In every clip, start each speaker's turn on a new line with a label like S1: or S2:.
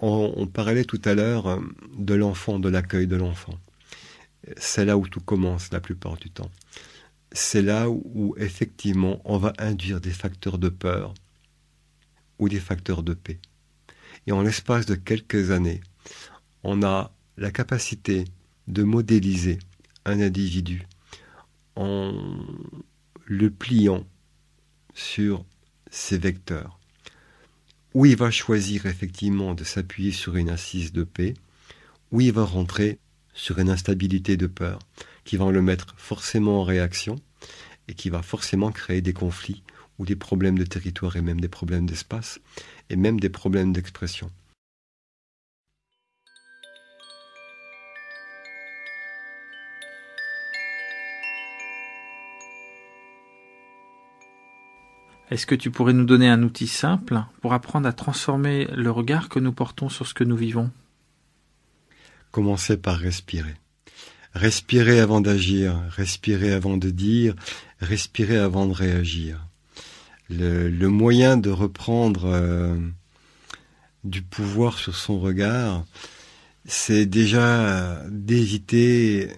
S1: On parlait tout à l'heure de l'enfant, de l'accueil de l'enfant. C'est là où tout commence la plupart du temps. C'est là où effectivement on va induire des facteurs de peur ou des facteurs de paix. Et en l'espace de quelques années, on a la capacité de modéliser un individu en le pliant sur ses vecteurs, où il va choisir effectivement de s'appuyer sur une assise de paix, où il va rentrer sur une instabilité de peur, qui va le mettre forcément en réaction et qui va forcément créer des conflits ou des problèmes de territoire et même des problèmes d'espace et même des problèmes d'expression.
S2: Est-ce que tu pourrais nous donner un outil simple pour apprendre à transformer le regard que nous portons sur ce que nous vivons ?
S1: Commencez par respirer. Respirer avant d'agir, respirer avant de dire, respirer avant de réagir. Le moyen de reprendre du pouvoir sur son regard, c'est déjà d'éviter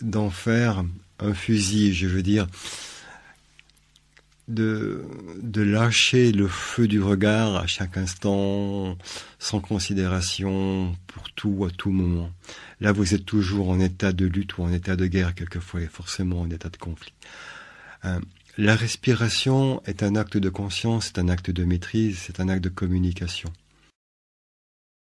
S1: d'en faire un fusil, je veux dire, de lâcher le feu du regard à chaque instant, sans considération, pour tout, à tout moment. Là, vous êtes toujours en état de lutte ou en état de guerre, quelquefois, et forcément en état de conflit. La respiration est un acte de conscience, c'est un acte de maîtrise, c'est un acte de communication.